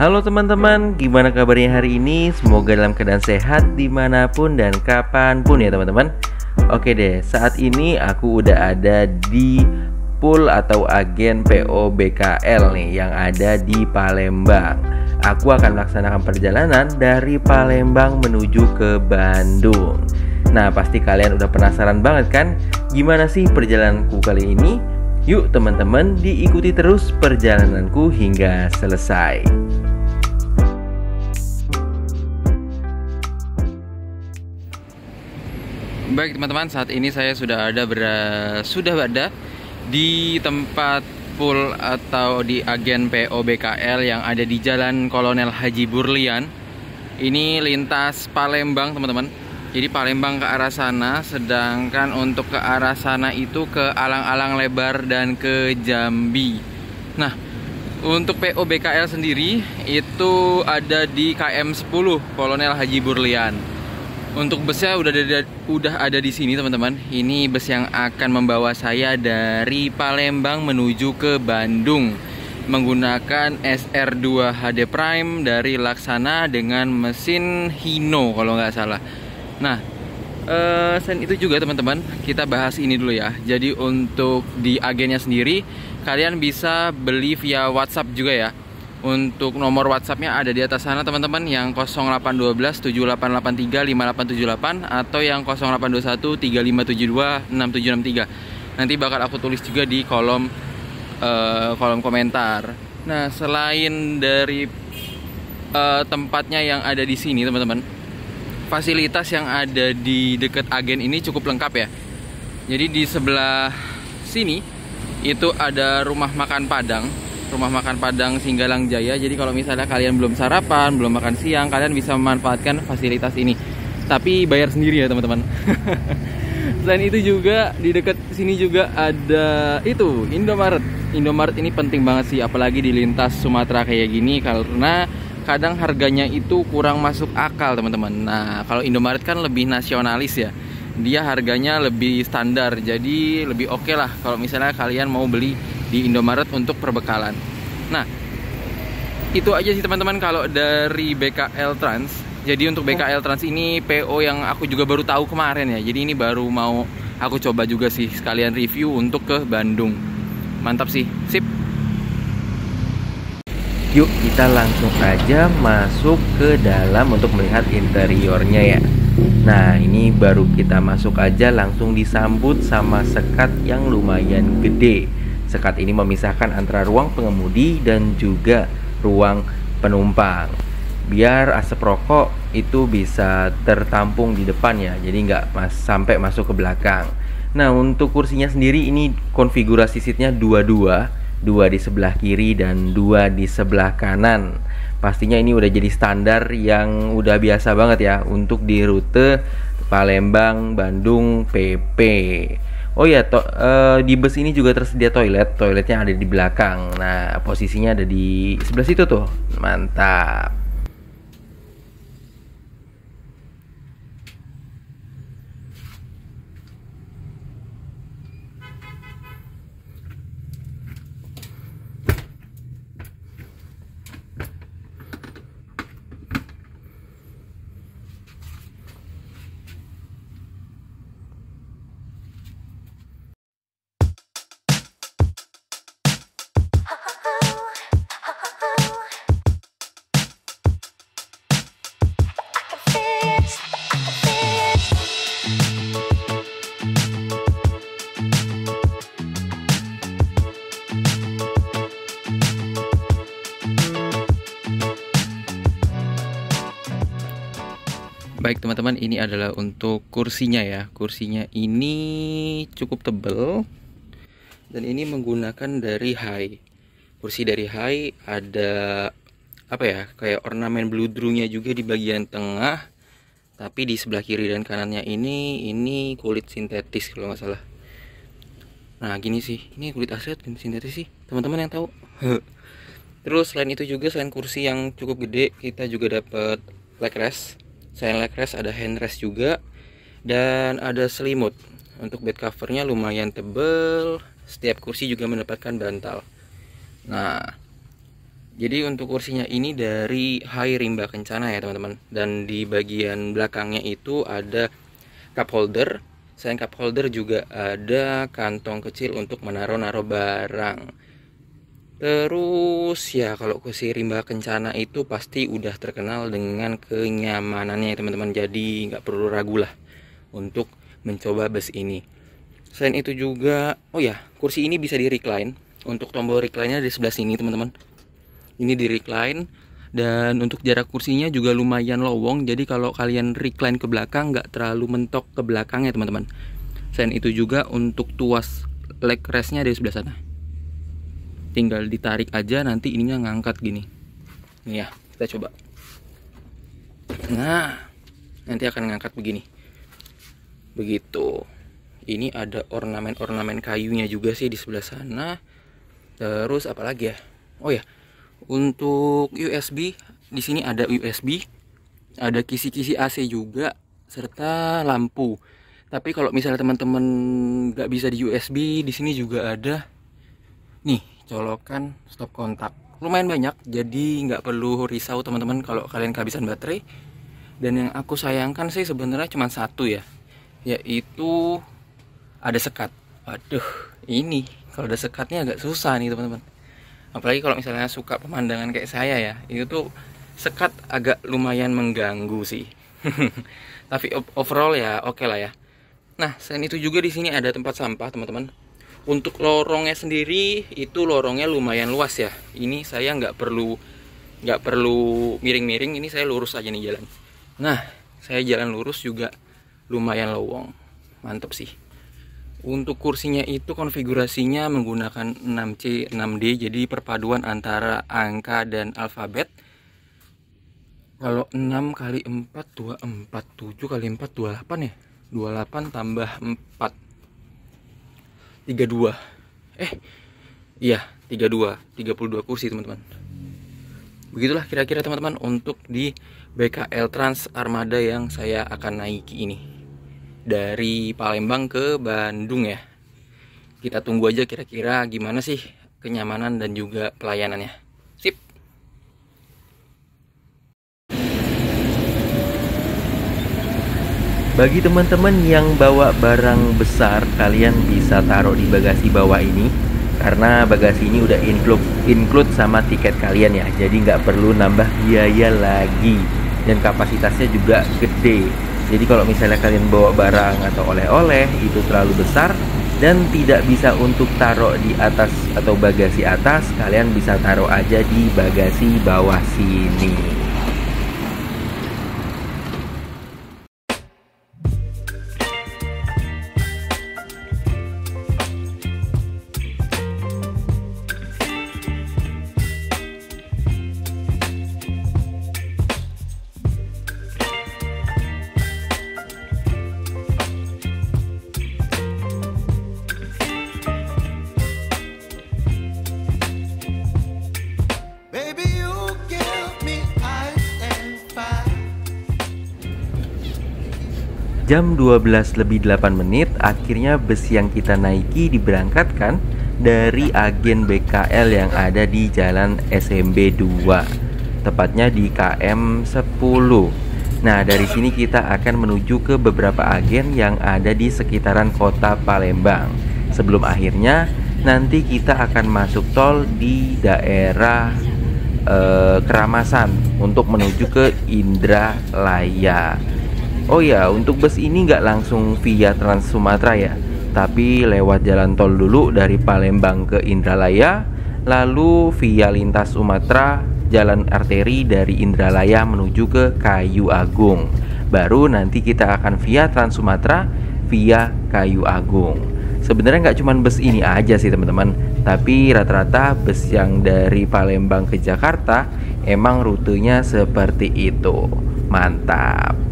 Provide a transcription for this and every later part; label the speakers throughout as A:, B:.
A: Halo teman-teman, gimana kabarnya hari ini? Semoga dalam keadaan sehat dimanapun dan kapanpun ya teman-teman. Oke deh, saat ini aku udah ada di pool atau agen PO BKL nih yang ada di Palembang. Aku akan melaksanakan perjalanan dari Palembang menuju ke Bandung. Nah, pasti kalian udah penasaran banget kan? Gimana sih perjalananku kali ini? Yuk teman-teman, diikuti terus perjalananku hingga selesai. Baik teman-teman, saat ini saya sudah ada di tempat pool atau di agen PO BKL yang ada di Jalan Kolonel Haji Burlian. Ini lintas Palembang teman-teman. Jadi Palembang ke arah sana, sedangkan untuk ke arah sana itu ke Alang-Alang Lebar dan ke Jambi. Nah, untuk PO BKL sendiri itu ada di KM 10 Kolonel Haji Burlian. Untuk busnya udah ada di sini teman-teman. Ini bus yang akan membawa saya dari Palembang menuju ke Bandung menggunakan SR2 HD Prime dari Laksana dengan mesin Hino kalau nggak salah. Nah, selain itu juga teman-teman, kita bahas ini dulu ya. Jadi untuk di agennya sendiri, kalian bisa beli via WhatsApp juga ya. Untuk nomor WhatsAppnya ada di atas sana teman-teman, yang 0812 7883 5878 atau yang 0821 3572 6763. Nanti bakal aku tulis juga di kolom komentar. Nah, selain dari tempatnya yang ada di sini teman-teman, fasilitas yang ada di dekat agen ini cukup lengkap ya. Jadi di sebelah sini itu ada rumah makan Padang Singgalang Jaya. Jadi kalau misalnya kalian belum sarapan, belum makan siang, kalian bisa memanfaatkan fasilitas ini. Tapi bayar sendiri ya teman-teman. Selain itu juga di dekat sini juga ada itu Indomaret. Indomaret ini penting banget sih, apalagi di lintas Sumatera kayak gini, karena kadang harganya itu kurang masuk akal teman-teman. Nah, kalau Indomaret kan lebih nasionalis ya. Dia harganya lebih standar, jadi lebih oke lah kalau misalnya kalian mau beli di Indomaret untuk perbekalan. Nah, itu aja sih teman-teman kalau dari BKL Trans. Jadi untuk BKL Trans ini PO yang aku juga baru tahu kemarin ya. Jadi ini baru mau aku coba juga sih, sekalian review untuk ke Bandung. Mantap sih, sip. Yuk kita langsung aja masuk ke dalam untuk melihat interiornya ya. Nah, ini baru kita masuk aja langsung disambut sama sekat yang lumayan gede. Sekat ini memisahkan antara ruang pengemudi dan juga ruang penumpang, biar asap rokok itu bisa tertampung di depan ya, jadi nggak sampai masuk ke belakang. Nah, untuk kursinya sendiri ini konfigurasi seatnya dua di sebelah kiri dan dua di sebelah kanan. Pastinya ini udah jadi standar yang udah biasa banget ya untuk di rute Palembang Bandung PP. Oh ya, di bus ini juga tersedia toiletnya ada di belakang. Nah, posisinya ada di sebelah situ tuh. Mantap. Baik teman-teman, ini adalah untuk kursinya ya. Kursinya ini cukup tebal dan ini menggunakan dari Hai. Kursi dari Hai ada apa ya, kayak ornamen bludrunya juga di bagian tengah. Tapi di sebelah kiri dan kanannya ini kulit sintetis kalau nggak salah. Nah gini sih, ini kulit asli atau sintetis sih, teman-teman yang tahu. Terus selain itu juga, selain kursi yang cukup gede, kita juga dapat leg rest. Selain leg rest ada handrest juga, dan ada selimut. Untuk bed covernya lumayan tebal. Setiap kursi juga mendapatkan bantal. Nah, Jadi untuk kursinya ini dari Hai Rimba Kencana ya teman-teman. Dan di bagian belakangnya itu ada cup holder. Selain cup holder juga ada kantong kecil untuk menaruh-naruh barang. Terus ya kalau kursi Rimba Kencana itu pasti udah terkenal dengan kenyamanannya ya teman-teman. Jadi nggak perlu ragu lah untuk mencoba bus ini. Selain itu juga, oh ya, kursi ini bisa di recline. Untuk tombol recline-nya di sebelah sini teman-teman. Ini di recline, dan untuk jarak kursinya juga lumayan lowong. Jadi kalau kalian recline ke belakang nggak terlalu mentok ke belakang ya teman-teman. Selain itu juga untuk tuas leg rest-nya di sebelah sana. Tinggal ditarik aja, nanti ininya ngangkat gini. Nih ya, kita coba. Nah, nanti akan ngangkat begini. Begitu. Ini ada ornamen-ornamen kayunya juga sih di sebelah sana. Terus apa lagi ya? Oh ya, untuk USB di sini ada USB, ada kisi-kisi AC juga, serta lampu. Tapi kalau misalnya teman-teman nggak bisa di USB, di sini juga ada nih colokan stop kontak. Lumayan banyak, jadi nggak perlu risau teman-teman kalau kalian kehabisan baterai. Dan yang aku sayangkan sih sebenarnya cuma satu ya, yaitu ada sekat. Aduh, ini kalau ada sekatnya agak susah nih teman-teman. Apalagi kalau misalnya suka pemandangan kayak saya ya, itu tuh sekat agak lumayan mengganggu sih. Tapi overall ya oke lah ya. Nah, selain itu juga di sini ada tempat sampah teman-teman. Untuk lorongnya sendiri itu lorongnya lumayan luas ya. Ini saya nggak perlu miring-miring, ini saya lurus aja nih jalan. Nah, saya jalan lurus juga lumayan lowong. Mantap sih. Untuk kursinya itu konfigurasinya menggunakan 6C 6D, jadi perpaduan antara angka dan alfabet. Kalau 6 kali 4 24, 7 kali 4 28 ya. 28 tambah 4 32. Iya, 32 kursi teman-teman. Begitulah kira-kira teman-teman untuk di BKL Trans Armada yang saya akan naiki ini. Dari Palembang ke Bandung ya. Kita tunggu aja kira-kira gimana sih kenyamanan dan juga pelayanannya. Sip.
B: Bagi teman-teman yang bawa barang besar, kalian bisa taruh di bagasi bawah ini, karena bagasi ini udah include sama tiket kalian ya. Jadi nggak perlu nambah biaya lagi, dan kapasitasnya juga gede. Jadi kalau misalnya kalian bawa barang atau oleh-oleh itu terlalu besar dan tidak bisa untuk taruh di atas atau bagasi atas, kalian bisa taruh aja di bagasi bawah sini. Jam 12:08, akhirnya bus yang kita naiki diberangkatkan dari agen BKL yang ada di Jalan SMB 2, tepatnya di KM 10. Nah, dari sini kita akan menuju ke beberapa agen yang ada di sekitaran kota Palembang. Sebelum akhirnya nanti kita akan masuk tol di daerah Keramasan untuk menuju ke Indralaya. Oh ya, untuk bus ini nggak langsung via Trans Sumatera ya, tapi lewat jalan tol dulu dari Palembang ke Indralaya, lalu via lintas Sumatera, jalan arteri dari Indralaya menuju ke Kayu Agung. Baru nanti kita akan via Trans Sumatera via Kayu Agung. Sebenarnya nggak cuma bus ini aja sih teman-teman, tapi rata-rata bus yang dari Palembang ke Jakarta emang rutenya seperti itu. Mantap.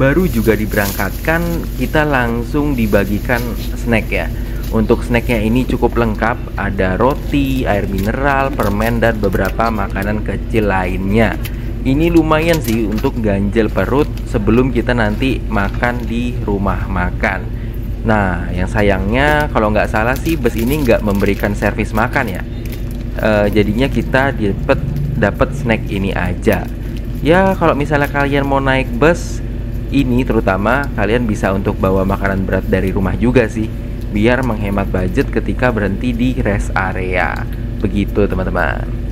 B: baru juga diberangkatkan, kita langsung dibagikan snack ya. Untuk snacknya ini cukup lengkap, ada roti, air mineral, permen, dan beberapa makanan kecil lainnya. Ini lumayan sih untuk ganjel perut sebelum kita nanti makan di rumah makan. Nah, yang sayangnya kalau nggak salah sih bus ini nggak memberikan servis makan ya. Jadinya kita dapat snack ini aja. Ya, kalau misalnya kalian mau naik bus ini terutama, kalian bisa untuk bawa makanan berat dari rumah juga sih, biar menghemat budget ketika berhenti di rest area. Begitu teman-teman.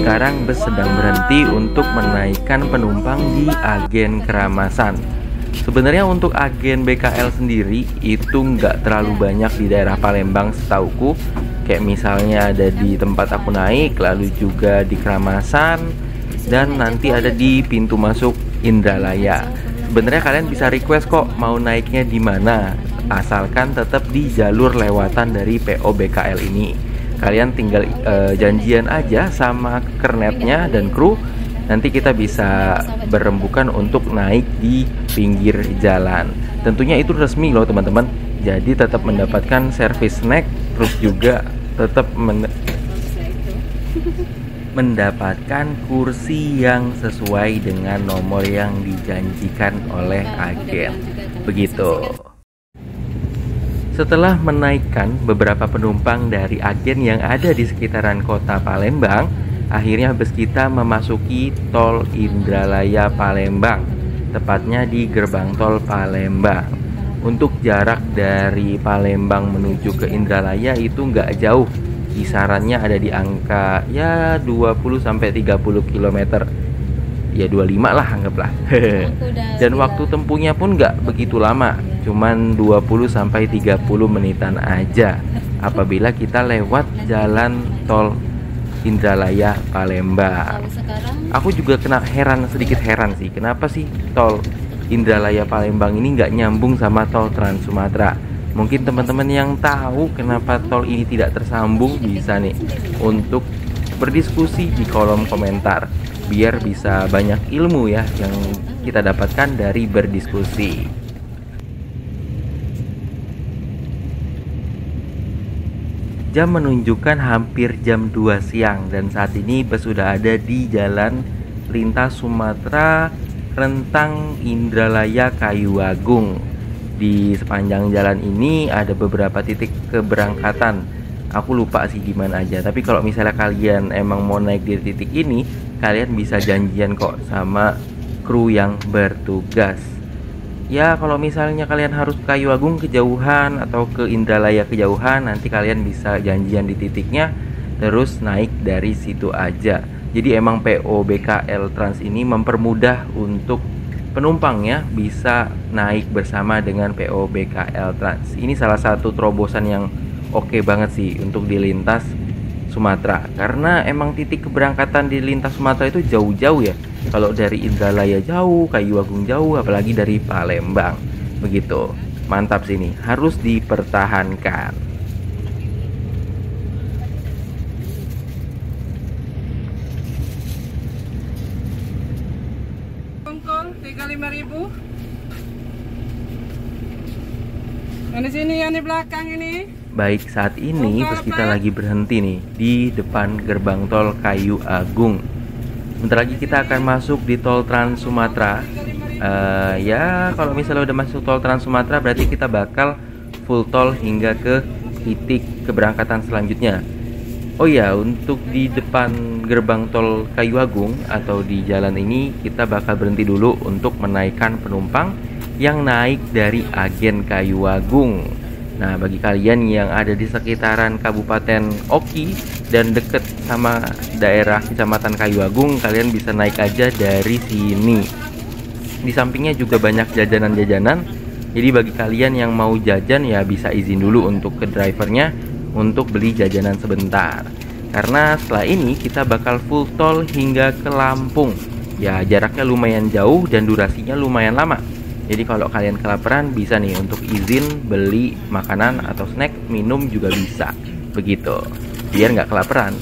B: Sekarang bus sedang berhenti untuk menaikkan penumpang di agen Keramasan. Sebenarnya untuk agen BKL sendiri itu nggak terlalu banyak di daerah Palembang setauku. Kayak misalnya ada di tempat aku naik, lalu juga di Keramasan, dan nanti ada di pintu masuk Indralaya. Sebenarnya kalian bisa request kok mau naiknya di mana, asalkan tetap di jalur lewatan dari PO BKL ini. Kalian tinggal janjian aja sama kernetnya dan kru, nanti kita bisa berembukan untuk naik di pinggir jalan. Tentunya itu resmi loh teman-teman, jadi tetap mendapatkan servis snack, terus juga tetap mendapatkan kursi yang sesuai dengan nomor yang dijanjikan oleh agen. Begitu. Setelah menaikkan beberapa penumpang dari agen yang ada di sekitaran kota Palembang, akhirnya bus kita memasuki tol Indralaya Palembang, tepatnya di gerbang tol Palembang. Untuk jarak dari Palembang menuju ke Indralaya itu nggak jauh, kisarannya ada di angka ya 20-30 km. Ya 25 lah anggaplah. Dan waktu tempuhnya pun nggak begitu lama, cuman 20-30 menitan aja apabila kita lewat jalan tol Indralaya Palembang. Aku juga sedikit heran sih, kenapa sih tol Indralaya Palembang ini nggak nyambung sama tol Trans Sumatera. Mungkin teman-teman yang tahu kenapa tol ini tidak tersambung bisa nih untuk berdiskusi di kolom komentar, biar bisa banyak ilmu ya yang kita dapatkan dari berdiskusi. Jam menunjukkan hampir jam 2 siang dan saat ini bus sudah ada di jalan lintas Sumatera rentang Indralaya Kayu Agung. Di sepanjang jalan ini ada beberapa titik keberangkatan. Aku lupa sih di mana aja, tapi kalau misalnya kalian emang mau naik di titik ini, kalian bisa janjian kok sama kru yang bertugas. Ya kalau misalnya kalian harus ke Kayu Agung kejauhan atau ke Indralaya kejauhan, nanti kalian bisa janjian di titiknya terus naik dari situ aja. Jadi emang PO BKL Trans ini mempermudah untuk penumpangnya bisa naik bersama dengan PO BKL Trans. Ini salah satu terobosan yang oke banget sih untuk di lintas Sumatera, karena emang titik keberangkatan di lintas Sumatera itu jauh-jauh ya. Kalau dari Indralaya jauh, Kayu Agung jauh, apalagi dari Palembang. Begitu. Mantap sini, harus dipertahankan.
C: Kongkol 35.000. Yang di sini, yang di belakang ini.
B: Baik, saat ini bus kita lagi berhenti nih di depan gerbang tol Kayu Agung. Bentar lagi kita akan masuk di tol Trans Sumatera. Ya kalau misalnya udah masuk tol Trans Sumatera berarti kita bakal full tol hingga ke titik keberangkatan selanjutnya. Oh ya, untuk di depan gerbang tol Kayu Agung atau di jalan ini kita bakal berhenti dulu untuk menaikkan penumpang yang naik dari agen Kayu Agung. Nah, bagi kalian yang ada di sekitaran Kabupaten Oki dan deket sama daerah Kecamatan Kayu Agung, kalian bisa naik aja dari sini. Di sampingnya juga banyak jajanan-jajanan. Jadi bagi kalian yang mau jajan ya bisa izin dulu untuk ke drivernya untuk beli jajanan sebentar. Karena setelah ini kita bakal full tol hingga ke Lampung. Ya, jaraknya lumayan jauh dan durasinya lumayan lama. Jadi kalau kalian kelaparan bisa nih untuk izin beli makanan atau snack, minum juga bisa. Begitu. Biar nggak kelaparan.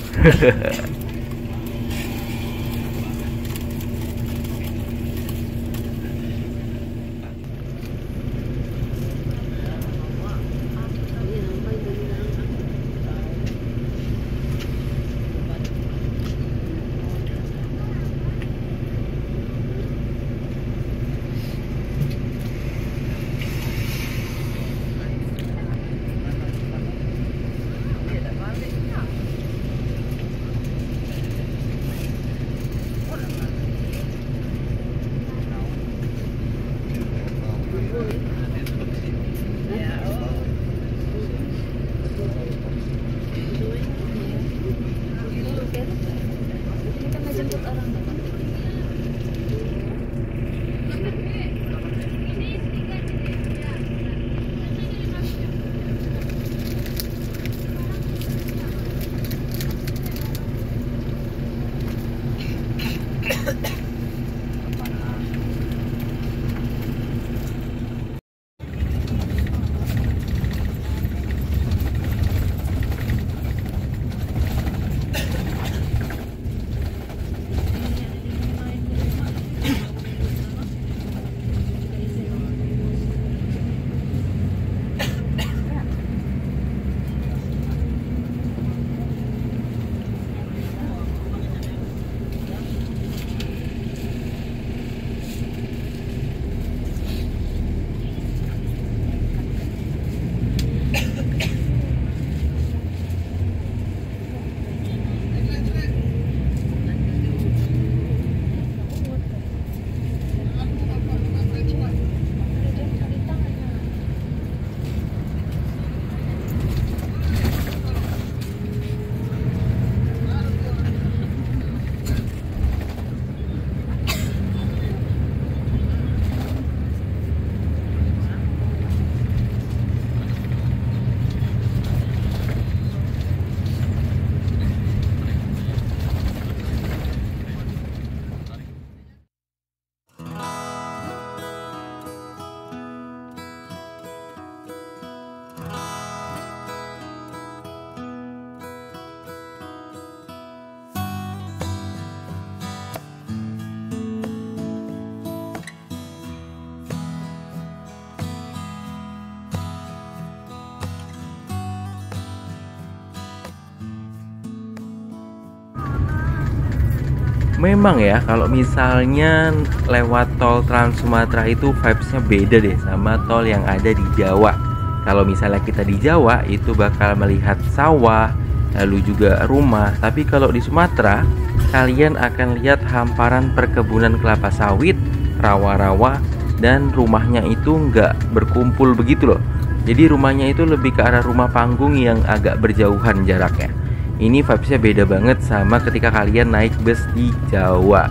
B: Memang ya, kalau misalnya lewat tol Trans Sumatera itu vibesnya beda deh sama tol yang ada di Jawa. Kalau misalnya kita di Jawa itu bakal melihat sawah, lalu juga rumah. Tapi kalau di Sumatera, kalian akan lihat hamparan perkebunan kelapa sawit, rawa-rawa, dan rumahnya itu nggak berkumpul begitu loh. Jadi rumahnya itu lebih ke arah rumah panggung yang agak berjauhan jaraknya. Ini vibesnya beda banget sama ketika kalian naik bus di Jawa.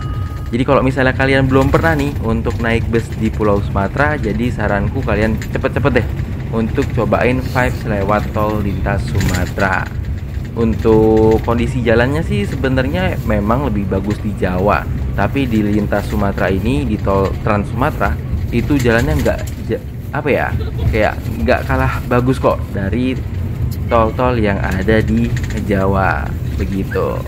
B: Jadi kalau misalnya kalian belum pernah nih untuk naik bus di Pulau Sumatera, jadi saranku kalian cepet-cepet deh untuk cobain vibes lewat tol lintas Sumatera. Untuk kondisi jalannya sih sebenarnya memang lebih bagus di Jawa, tapi di lintas Sumatera ini, di tol Trans Sumatera itu jalannya kayak nggak kalah bagus kok dari tol-tol yang ada di Jawa begitu.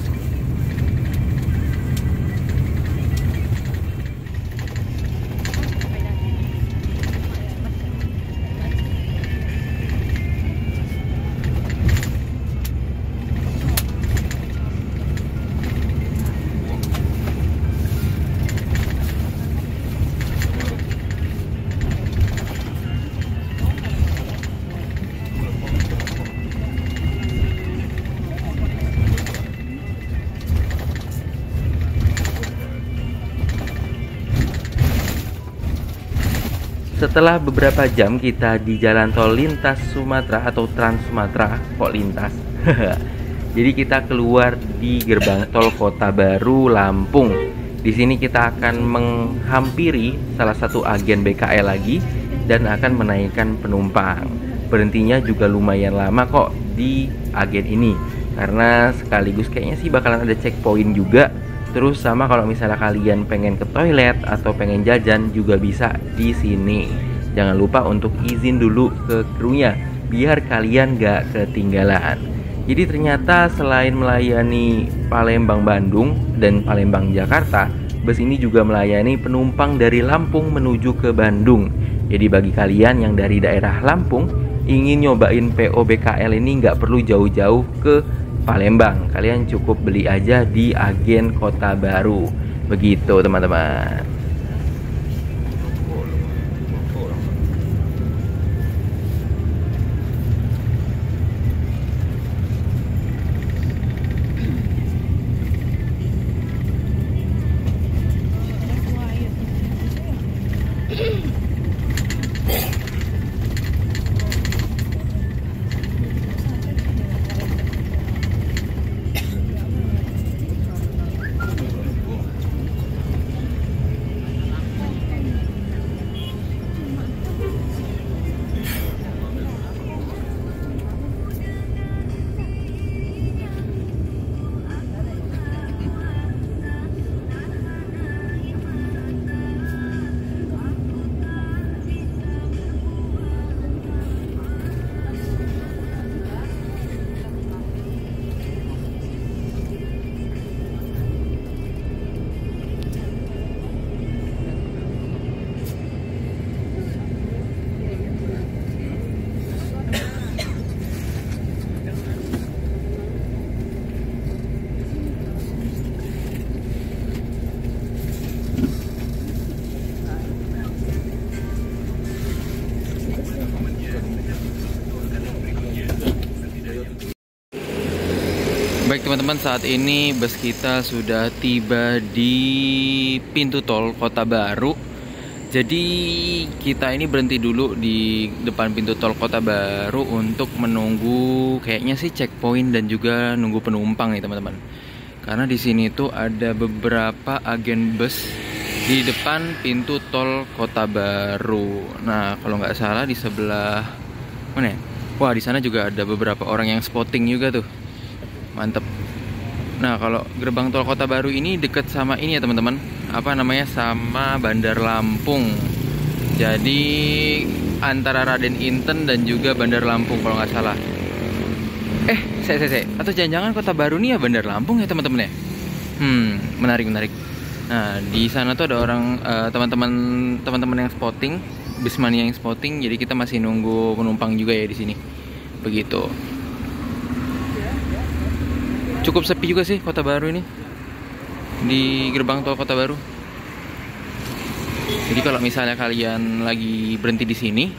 B: Setelah beberapa jam kita di jalan tol lintas Sumatera atau Trans Sumatera, kok lintas? Jadi kita keluar di gerbang tol Kota Baru Lampung. Di sini kita akan menghampiri salah satu agen BKL lagi dan akan menaikkan penumpang. Berhentinya juga lumayan lama kok di agen ini, karena sekaligus kayaknya sih bakalan ada checkpoint juga. Terus sama kalau misalnya kalian pengen ke toilet atau pengen jajan juga bisa di sini. Jangan lupa untuk izin dulu ke krunya biar kalian gak ketinggalan. Jadi ternyata selain melayani Palembang Bandung dan Palembang Jakarta, bus ini juga melayani penumpang dari Lampung menuju ke Bandung. Jadi bagi kalian yang dari daerah Lampung ingin nyobain PO BKL ini nggak perlu jauh-jauh ke Palembang, kalian cukup beli aja di agen Kota Baru. Begitu teman-teman.
A: Baik teman-teman, saat ini bus kita sudah tiba di pintu tol Kota Baru. Jadi kita ini berhenti dulu di depan pintu tol Kota Baru untuk menunggu kayaknya sih checkpoint dan juga nunggu penumpang nih teman-teman. Karena di sini tuh ada beberapa agen bus di depan pintu tol Kota Baru. Nah, kalau nggak salah di sebelah mana ya? Wah, di sana juga ada beberapa orang yang spotting juga tuh. Mantep. Nah, kalau gerbang tol Kota Baru ini deket sama ini ya teman-teman, apa namanya, sama Bandar Lampung. Jadi antara Raden Inten dan juga Bandar Lampung kalau nggak salah. Atau jangan-jangan Kota Baru nih ya Bandar Lampung ya teman-teman ya? Menarik. Nah, di sana tuh ada orang teman-teman yang spotting, Bismania yang spotting. Jadi kita masih nunggu penumpang juga ya di sini. Begitu. Cukup sepi juga sih Kota Baru ini, di gerbang tol Kota Baru. Jadi kalau misalnya kalian lagi berhenti di sini,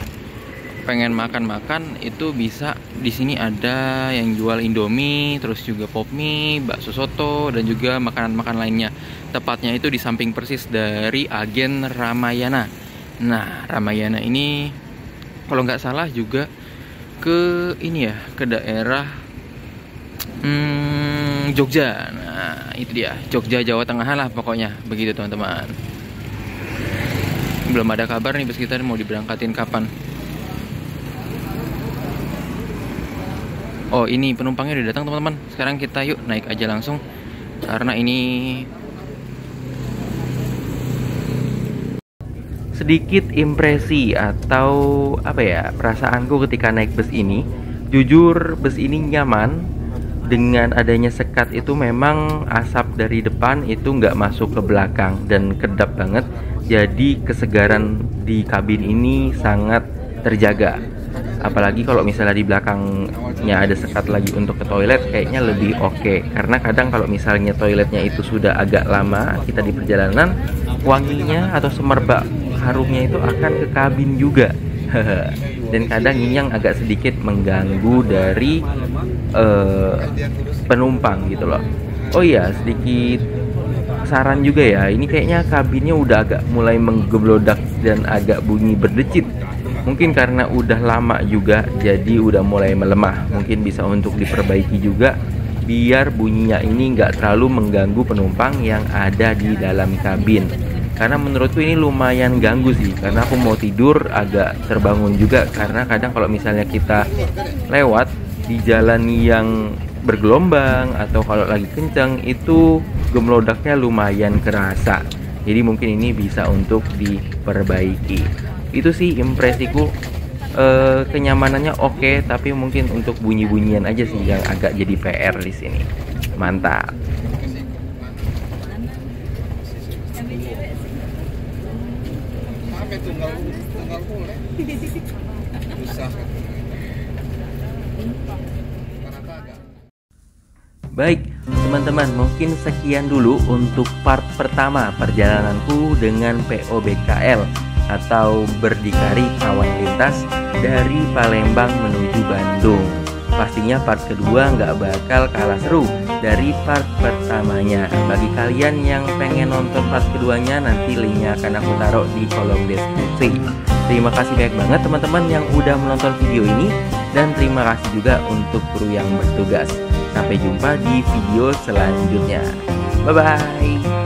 A: pengen makan-makan, itu bisa di sini ada yang jual Indomie, terus juga pop mie, bakso soto, dan juga makanan-makanan lainnya. Tepatnya itu di samping persis dari agen Ramayana. Nah, Ramayana ini kalau nggak salah juga ke ini ya, ke daerah Jogja. Nah, itu dia, Jogja Jawa Tengah lah pokoknya, begitu teman-teman. Belum ada kabar nih bus kita mau diberangkatin kapan. Oh, ini penumpangnya udah datang teman-teman. Sekarang kita yuk naik aja langsung, karena ini
B: sedikit impresi atau apa ya, perasaanku ketika naik bus ini. Jujur bus ini nyaman. Dengan adanya sekat itu memang asap dari depan itu nggak masuk ke belakang dan kedap banget. Jadi kesegaran di kabin ini sangat terjaga. Apalagi kalau misalnya di belakangnya ada sekat lagi untuk ke toilet, kayaknya lebih oke. Karena kadang kalau misalnya toiletnya itu sudah agak lama kita di perjalanan, wanginya atau semerbak harumnya itu akan ke kabin juga. Dan kadang ini yang agak sedikit mengganggu dari penumpang gitu loh. Oh iya, sedikit saran juga ya, ini kayaknya kabinnya udah agak mulai menggeblodak dan agak bunyi berdecit. Mungkin karena udah lama juga, jadi udah mulai melemah. Mungkin bisa untuk diperbaiki juga, biar bunyinya ini nggak terlalu mengganggu penumpang yang ada di dalam kabin. Karena menurutku ini lumayan ganggu sih, karena aku mau tidur agak terbangun juga. Karena kadang kalau misalnya kita lewat di jalan yang bergelombang atau kalau lagi kencang, itu gemlodaknya lumayan kerasa. Jadi mungkin ini bisa untuk diperbaiki. Itu sih impresiku. Kenyamanannya oke, tapi mungkin untuk bunyi-bunyian aja sih yang agak jadi PR di sini. Mantap. Baik teman-teman, mungkin sekian dulu untuk part pertama perjalananku dengan PO BKL atau Berdikari Kawan Lintas dari Palembang menuju Bandung. Pastinya part kedua nggak bakal kalah seru dari part pertamanya. Bagi kalian yang pengen nonton part keduanya, nanti linknya akan aku taruh di kolom deskripsi. Terima kasih banyak banget teman-teman yang udah menonton video ini, dan terima kasih juga untuk kru yang bertugas. Sampai jumpa di video selanjutnya. Bye-bye.